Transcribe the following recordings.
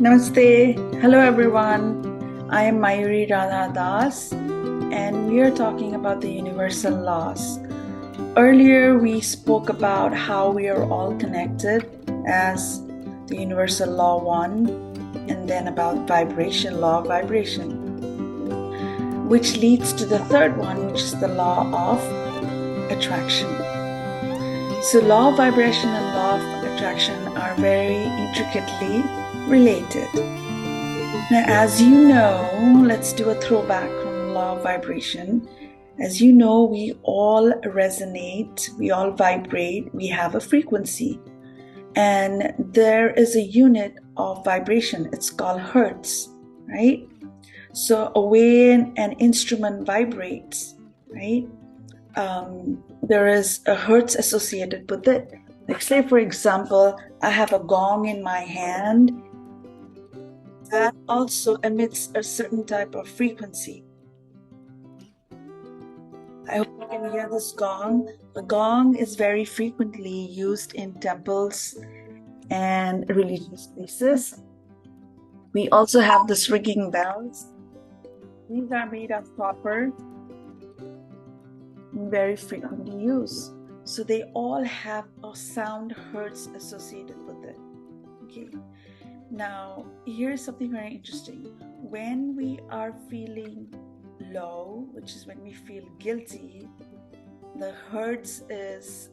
Namaste. Hello, everyone. I am Mayuri Radha Das, and we are talking about the universal laws. Earlier, we spoke about how we are all connected as the universal law 1, and then about vibration, law of vibration, which leads to the third one, which is the law of attraction. So, law of vibration and law of attraction are very intricately related. Now, as you know, let's do a throwback on law of vibration. As you know, we all resonate, we all vibrate, we have a frequency. And there is a unit of vibration, it's called hertz, right? So, a way an instrument vibrates, right? There is a hertz associated with it. Like, say, for example, I have a gong in my hand. That also emits a certain type of frequency. I hope you can hear this gong. The gong is very frequently used in temples and religious places. We also have the ringing bells. These are made of copper and very frequently used. So they all have a sound hertz associated with it. Okay. Now, here's something very interesting. When we are feeling low, which is when we feel guilty, the hertz is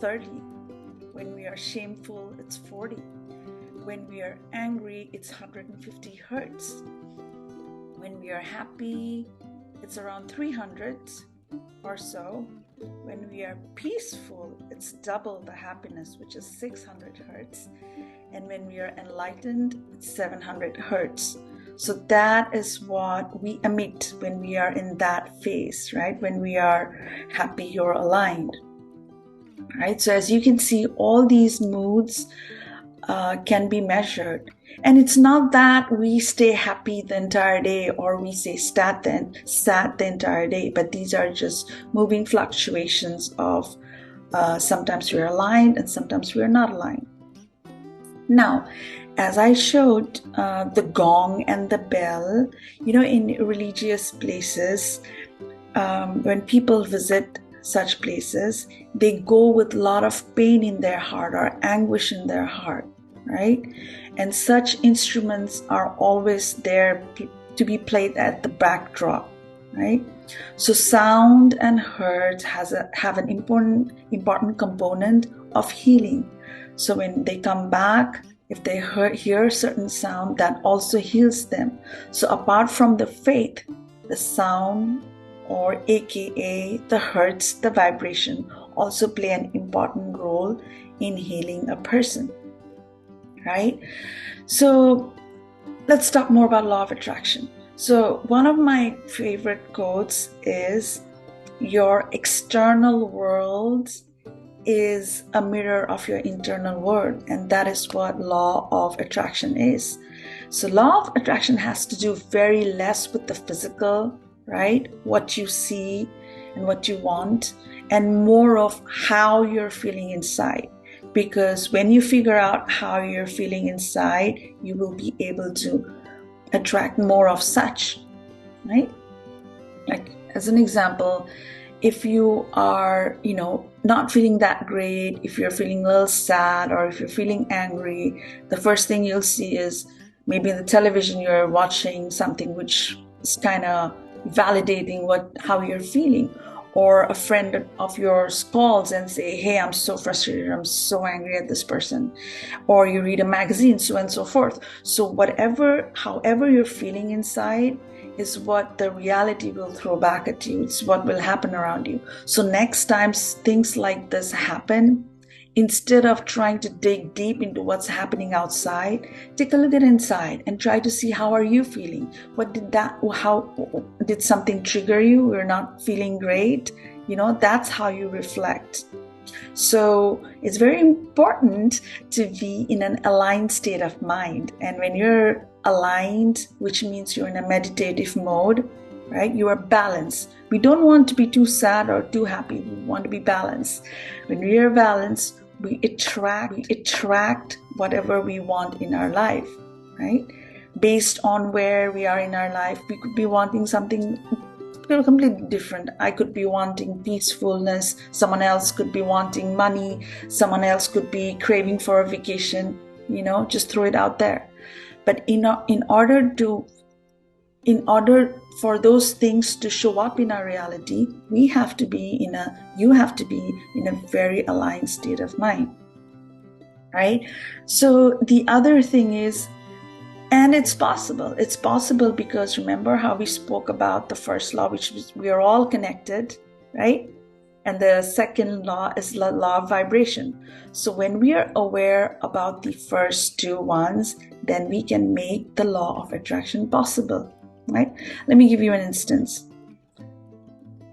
30. When we are shameful, it's 40. When we are angry, it's 150 hertz. When we are happy, it's around 300 or so. When we are peaceful, it's double the happiness, which is 600 hertz. And when we are enlightened, it's 700 hertz. So that is what we emit when we are in that phase, right? When we are happy or aligned, right? So as you can see, all these moods can be measured. And it's not that we stay happy the entire day or we stay sad the entire day, but these are just moving fluctuations of sometimes we're aligned and sometimes we're not aligned. Now, as I showed the gong and the bell, in religious places, when people visit such places, they go with a lot of pain in their heart or anguish in their heart, right? And such instruments are always there to be played at the backdrop, right? So sound and hertz have an important component of healing. So when they come back, if they hear certain sound, that also heals them. So apart from the faith, the sound, or aka the hertz, the vibration, also play an important role in healing a person, right? So let's talk more about law of attraction. So one of my favorite quotes is, your external world is a mirror of your internal world, and that is what law of attraction is. So law of attraction has to do very less with the physical, right? What you see and what you want, and more of how you're feeling inside. Because when you figure out how you're feeling inside, you will be able to attract more of such, right? Like, as an example, if you are, not feeling that great, if you're feeling a little sad, or if you're feeling angry, the first thing you'll see is maybe in the television you're watching something which is kind of validating how you're feeling. Or a friend of yours calls and say, hey, I'm so frustrated, I'm so angry at this person. Or you read a magazine, so on and so forth. So however you're feeling inside is what the reality will throw back at you. It's what will happen around you. So next time things like this happen, instead of trying to dig deep into what's happening outside, take a look at inside and try to see, how are you feeling? How did something trigger you? You're not feeling great. That's how you reflect. So it's very important to be in an aligned state of mind. And when you're aligned, which means you're in a meditative mode, right? You are balanced. We don't want to be too sad or too happy. We want to be balanced. When we are balanced, attract whatever we want in our life, right? Based on where we are in our life, we could be wanting something completely different. I could be wanting peacefulness, someone else could be wanting money, someone else could be craving for a vacation, just throw it out there. But in order for those things to show up in our reality, you have to be in a very aligned state of mind, right? So the other thing is, and it's possible because remember how we spoke about the first law, which was we are all connected, right? And the second law is the law of vibration. So when we are aware about the first two ones, then we can make the law of attraction possible, right? Let me give you an instance.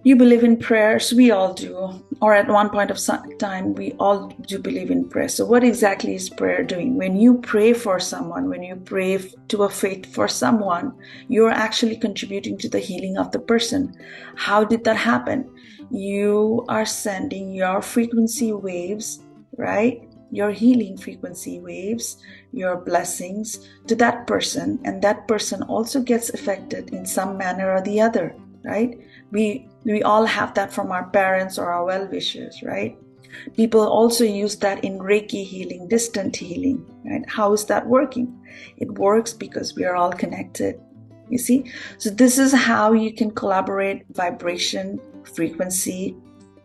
You believe in prayers, we all do, or at one point of time, we all do believe in prayer. So what exactly is prayer doing? When you pray for someone, when you pray to a faith for someone, you're actually contributing to the healing of the person. How did that happen? You are sending your frequency waves, right? Your healing frequency waves, your blessings to that person, and that person also gets affected in some manner or the other, right? We all have that from our parents or our well-wishers, right? People also use that in Reiki healing, distant healing, right? How is that working? It works because we are all connected, you see? So this is how you can collaborate vibration, frequency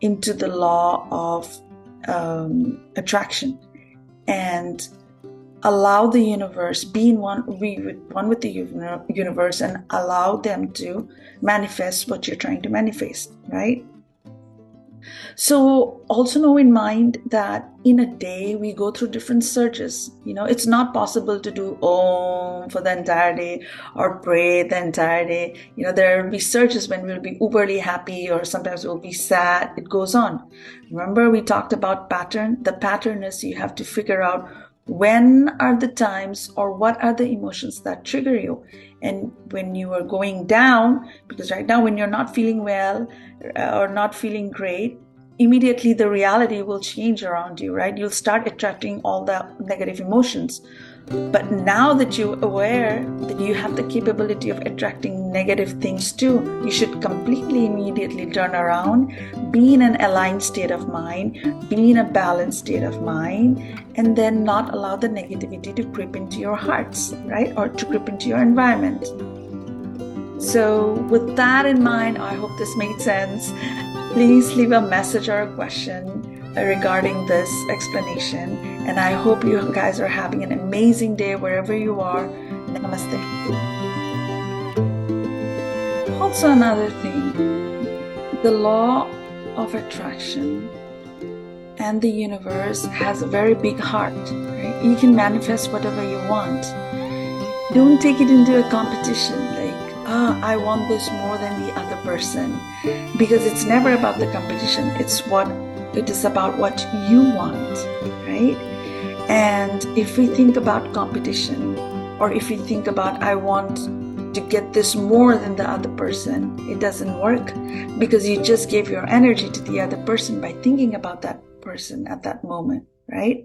into the law of attraction and allow the universe, be one with the universe, and allow them to manifest what you're trying to manifest, right? So also know in mind that in a day we go through different surges. It's not possible to do Om for the entire day or pray the entire day. There will be surges when we'll be uberly happy or sometimes we'll be sad. It goes on. Remember we talked about pattern? The pattern is you have to figure out when are the times or what are the emotions that trigger you. And when you are going down, because right now when you're not feeling well or not feeling great, immediately the reality will change around you, right? You'll start attracting all the negative emotions. But now that you're aware that you have the capability of attracting negative things too, you should completely immediately turn around, be in an aligned state of mind, be in a balanced state of mind, and then not allow the negativity to creep into your hearts, right? Or to creep into your environment. So with that in mind, I hope this made sense. Please leave a message or a question regarding this explanation, and I hope you guys are having an amazing day wherever you are. Namaste. Also another thing, the law of attraction and the universe has a very big heart, right? You can manifest whatever you want. Don't take it into a competition like, I want this more than the other person, because it's never about the competition. It is about what you want, right? And if we think about competition, or if we think about I want to get this more than the other person, it doesn't work, because you just gave your energy to the other person by thinking about that person at that moment, right?